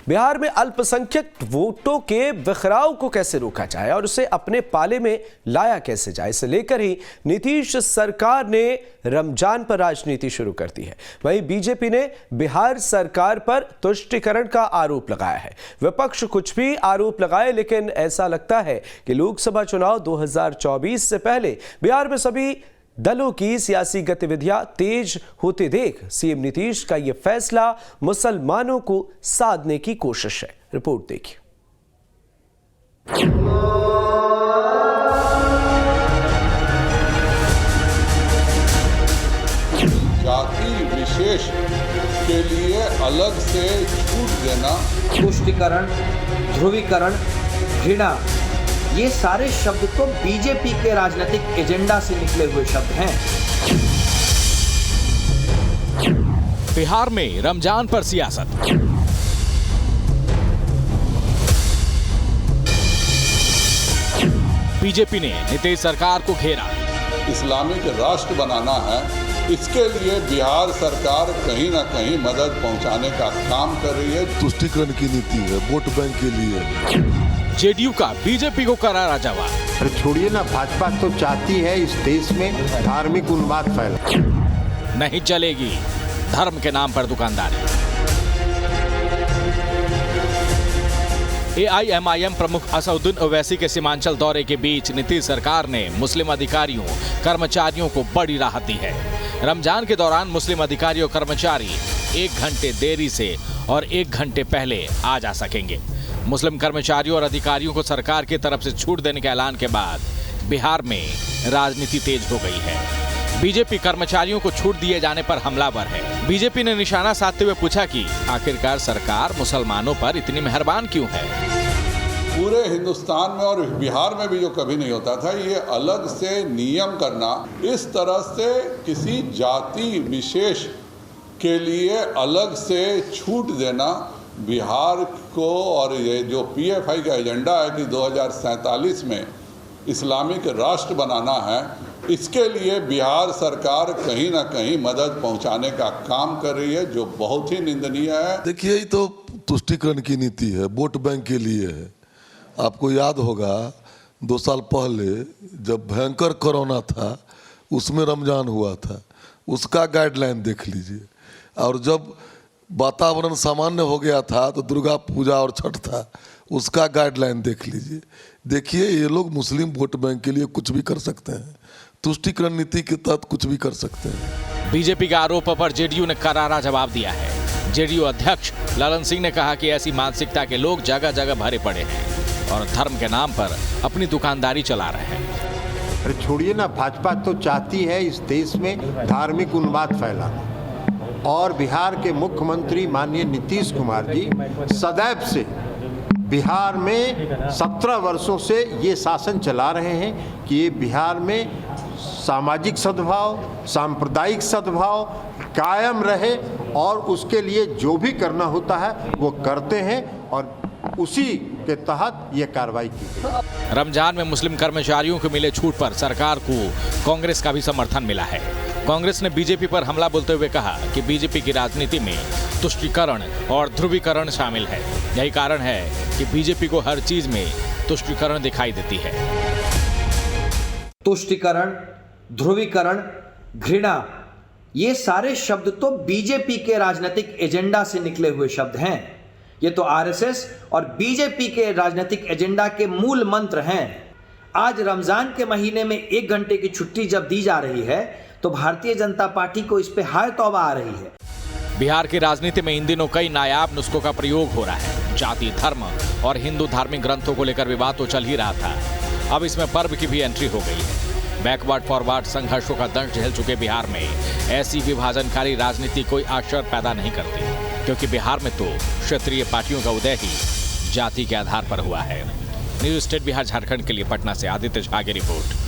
बिहार में अल्पसंख्यक वोटों के बिखराव को कैसे रोका जाए और उसे अपने पाले में लाया कैसे जाए, इसे लेकर ही नीतीश सरकार ने रमजान पर राजनीति शुरू कर दी है। वहीं बीजेपी ने बिहार सरकार पर तुष्टीकरण का आरोप लगाया है। विपक्ष कुछ भी आरोप लगाए, लेकिन ऐसा लगता है कि लोकसभा चुनाव 2024 से पहले बिहार में सभी दलों की सियासी गतिविधियां तेज होते देख सीएम नीतीश का यह फैसला मुसलमानों को साधने की कोशिश है। रिपोर्ट देखिए। जाति विशेष के लिए अलग से छूट देना, तुष्टीकरण, ध्रुवीकरण, घृणा, ये सारे शब्द तो बीजेपी के राजनीतिक एजेंडा से निकले हुए शब्द हैं। बिहार में रमजान पर सियासत। बीजेपी ने नीतीश सरकार को घेरा। इस्लामिक राष्ट्र बनाना है, इसके लिए बिहार सरकार कहीं ना कहीं मदद पहुंचाने का काम कर रही है। तुष्टीकरण की नीति है, वोट बैंक के लिए। जेडीयू का बीजेपी को करारा जवाब। अरे छोड़िए ना, भाजपा तो चाहती है इस देश में धार्मिक उन्माद फैले। नहीं चलेगी धर्म के नाम पर दुकानदारी। एआईएमआईएम प्रमुख असदुद्दीन ओवैसी के सीमांचल दौरे के बीच नीतीश सरकार ने मुस्लिम अधिकारियों कर्मचारियों को बड़ी राहत दी है। रमजान के दौरान मुस्लिम अधिकारी और कर्मचारी 1 घंटे देरी से और 1 घंटे पहले आ जा सकेंगे। मुस्लिम कर्मचारियों और अधिकारियों को सरकार की तरफ से छूट देने के ऐलान के बाद बिहार में राजनीति तेज हो गई है। बीजेपी कर्मचारियों को छूट दिए जाने पर हमलावर है। बीजेपी ने निशाना साधते हुए पूछा कि आखिरकार सरकार मुसलमानों पर इतनी मेहरबान क्यों है। पूरे हिंदुस्तान में और बिहार में भी जो कभी नहीं होता था, ये अलग से नियम करना, इस तरह से किसी जाति विशेष के लिए अलग से छूट देना बिहार को, और ये जो पीएफआई का एजेंडा है कि 2047 में इस्लामिक राष्ट्र बनाना है, इसके लिए बिहार सरकार कहीं ना कहीं मदद पहुंचाने का काम कर रही है, जो बहुत ही निंदनीय है। देखिए, ये तो तुष्टीकरण की नीति है, वोट बैंक के लिए है। आपको याद होगा 2 साल पहले जब भयंकर कोरोना था, उसमें रमजान हुआ था, उसका गाइडलाइन देख लीजिए। और जब वातावरण सामान्य हो गया था तो दुर्गा पूजा और छठ था, उसका गाइडलाइन देख लीजिए। देखिए, ये लोग मुस्लिम वोट बैंक के लिए कुछ भी कर सकते हैं, तुष्टीकरण नीति के तहत कुछ भी कर सकते हैं। बीजेपी के आरोपों पर जेडीयू ने करारा जवाब दिया है। जेडीयू अध्यक्ष ललन सिंह ने कहा कि ऐसी मानसिकता के लोग जगह जगह भरे पड़े हैं और धर्म के नाम पर अपनी दुकानदारी चला रहे हैं। अरे छोड़िए ना, भाजपा तो चाहती है इस देश में धार्मिक उन्माद फैलाना। और बिहार के मुख्यमंत्री माननीय नीतीश कुमार जी सदैव से बिहार में 17 वर्षों से ये शासन चला रहे हैं कि ये बिहार में सामाजिक सद्भाव, सांप्रदायिक सद्भाव कायम रहे, और उसके लिए जो भी करना होता है वो करते हैं, और उसी के तहत ये कार्रवाई की गई। रमजान में मुस्लिम कर्मचारियों को मिले छूट पर सरकार को कांग्रेस का भी समर्थन मिला है। कांग्रेस ने बीजेपी पर हमला बोलते हुए कहा कि बीजेपी की राजनीति में तुष्टीकरण और ध्रुवीकरण शामिल है। यही कारण है कि बीजेपी को हर चीज में तुष्टीकरण दिखाई देती है। तुष्टीकरण, ध्रुवीकरण, घृणा, ये सारे शब्द तो बीजेपी के राजनीतिक एजेंडा से निकले हुए शब्द हैं। ये तो आरएसएस और बीजेपी के राजनीतिक एजेंडा के मूल मंत्र हैं। आज रमजान के महीने में 1 घंटे की छुट्टी जब दी जा रही है तो भारतीय जनता पार्टी को इस पे हाय तौबा आ रही है। बिहार की राजनीति में इन दिनों कई नायाब नुस्खों का प्रयोग हो रहा है। जाति, धर्म और हिंदू धार्मिक ग्रंथों को लेकर विवाद तो चल ही रहा था, अब इसमें पर्व की भी एंट्री हो गई है। बैकवर्ड फॉरवर्ड संघर्षों का दंश झेल चुके बिहार में ऐसी विभाजनकारी राजनीति कोई आश्चर्य पैदा नहीं करती, क्योंकि बिहार में तो क्षेत्रीय पार्टियों का उदय ही जाति के आधार पर हुआ है। न्यूज स्टेट बिहार झारखंड के लिए पटना से आदित्य झा की रिपोर्ट।